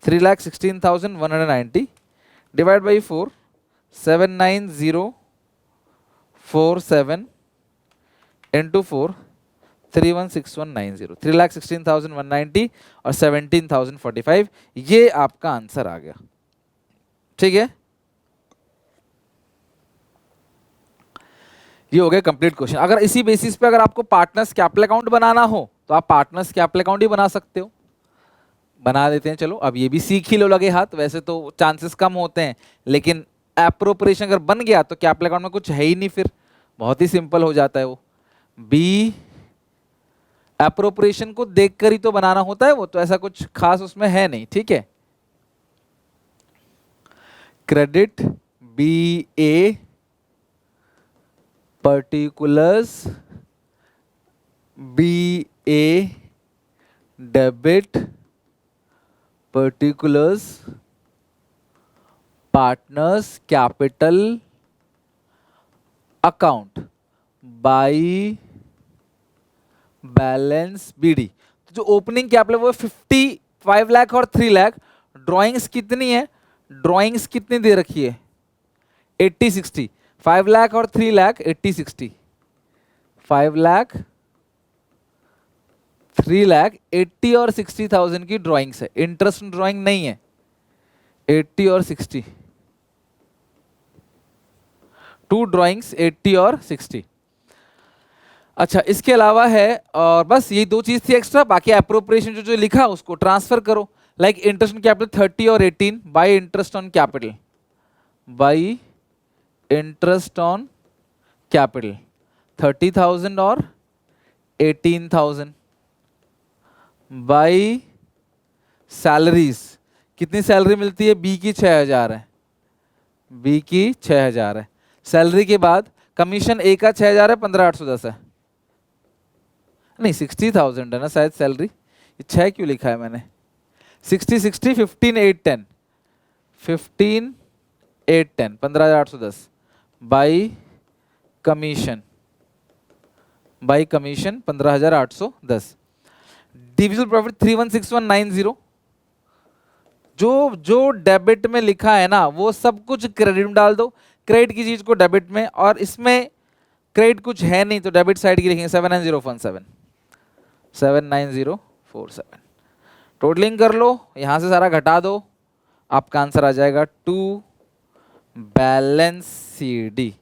3,16,190 डिवाइड बाई 4, 79047 इंटू 4, 316190, 3,16,190 और 17,045, ये आपका आंसर आ गया। ठीक है, ये हो गया कंप्लीट क्वेश्चन। अगर इसी बेसिस पे अगर आपको पार्टनर्स कैपिटल अकाउंट बनाना हो तो आप पार्टनर्स कैपिटल अकाउंट ही बना सकते हो, बना देते हैं। चलो अब ये भी सीख ही लो लगे हाथ, वैसे तो चांसेस कम होते हैं लेकिन एप्रोप्रिएशन अगर बन गया तो कैपिटल अकाउंट में कुछ है ही नहीं, फिर बहुत ही सिंपल हो जाता है वो। बी एप्रोप्रिएशन को देखकर ही तो बनाना होता है वो, तो ऐसा कुछ खास उसमें है नहीं। ठीक है, credit B A particulars B A debit particulars partners capital account by balance BD. तो जो ओपनिंग कैपिटल वो 55 लाख और 3 लाख। ड्राइंग्स कितनी है, ड्राइंग्स कितनी दे रखी है, 80-60। 5 लाख और 3 लाख 80-60, 5 लाख 3 लाख 80 और 60,000 की ड्राइंग्स है। इंटरेस्ट ड्राइंग नहीं है, 80 और 60, टू ड्राइंग्स 80 और 60। अच्छा, इसके अलावा है और बस ये दो चीज थी एक्स्ट्रा। बाकी अप्रोप्रिएशन जो जो लिखा उसको ट्रांसफर करो, लाइक इंटरेस्ट ऑन कैपिटल 30 और 18 bye interest on capital, by interest on capital 30,000 और 18,000 बाई सैलरीज। कितनी सैलरी मिलती है, बी की 6,000 है, बी की 6,000 है। सैलरी के बाद कमीशन ए का 6,000 है, 15,810 है, नहीं 60,000 है ना शायद सैलरी, 6 क्यों लिखा है मैंने, 60-60 15,810, 15,810 15,810 by commission, by commission 15,810। Divisible profit 316190। जो जो डेबिट में लिखा है ना वो सब कुछ क्रेडिट में डाल दो, क्रेडिट की चीज को डेबिट में, और इसमें क्रेडिट कुछ है नहीं तो डेबिट साइड की लिखेंगे 79047, 79047। टोटलिंग कर लो, यहां से सारा घटा दो, आपका आंसर आ जाएगा 2 बैलेंस CD।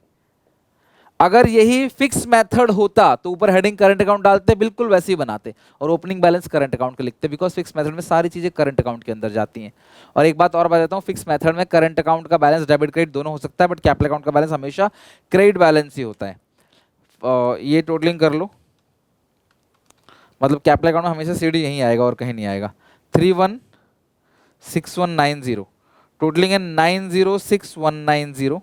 अगर यही फिक्स मेथड होता तो ऊपर हेडिंग करंट अकाउंट डालते, बिल्कुल वैसे ही बनाते, और ओपनिंग बैलेंस करंट अकाउंट के लिखते, बिकॉज फिक्स मेथड में सारी चीजें करंट अकाउंट के अंदर जाती हैं। और एक बात और बताता हूँ, फिक्स मेथड में करंट अकाउंट का बैलेंस डेबिट क्रेडिट दोनों हो सकता है, बट कैपिटल अकाउंट का बैलेंस हमेशा क्रेडिट बैलेंस ही होता है। ये टोटलिंग कर लो, मतलब कैपिटल अकाउंट में हमेशा CD यहीं आएगा और कहीं नहीं आएगा। 316190 टोटलिंग है 906190,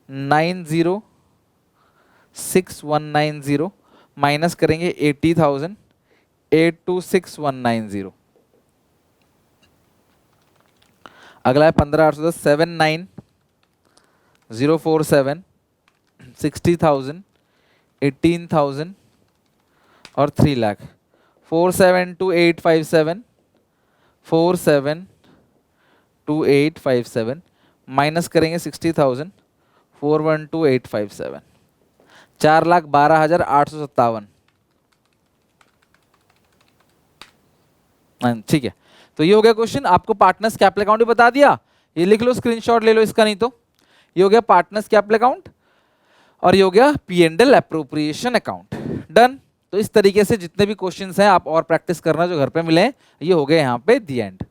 906190 माइनस करेंगे 80,000, 826190। अगला है 15,810, 79047, 60,000, 18,000 और 3 लाख। 472857, 472857 माइनस करेंगे 60,000, 412857, 4,12,857। ठीक है, तो ये हो गया क्वेश्चन। आपको पार्टनर्स कैपिटल अकाउंट भी बता दिया, ये लिख लो, स्क्रीनशॉट ले लो इसका, नहीं तो ये हो गया पार्टनर्स कैपिटल अकाउंट और ये हो गया P&L एप्रोप्रिएशन अकाउंट। डन। तो इस तरीके से जितने भी क्वेश्चंस हैं आप और प्रैक्टिस करना जो घर पे मिले, ये हो गए यहाँ पे दी एंड।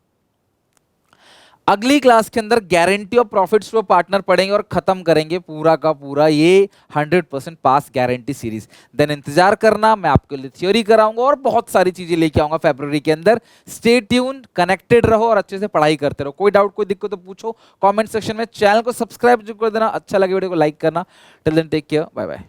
अगली क्लास के अंदर guarantee of profits for partner पढ़ेंगे और खत्म करेंगे पूरा का पूरा ये 100% पास गारंटी सीरीज। देन इंतजार करना, मैं आपके लिए थ्योरी कराऊंगा और बहुत सारी चीजें लेके आऊंगा फरवरी के अंदर। स्टे ट्यून, कनेक्टेड रहो और अच्छे से पढ़ाई करते रहो। कोई डाउट कोई दिक्कत तो पूछो कमेंट सेक्शन में। चैनल को सब्सक्राइब जो कर देना, अच्छा लगे वीडियो को लाइक करना। Till then take care, bye bye.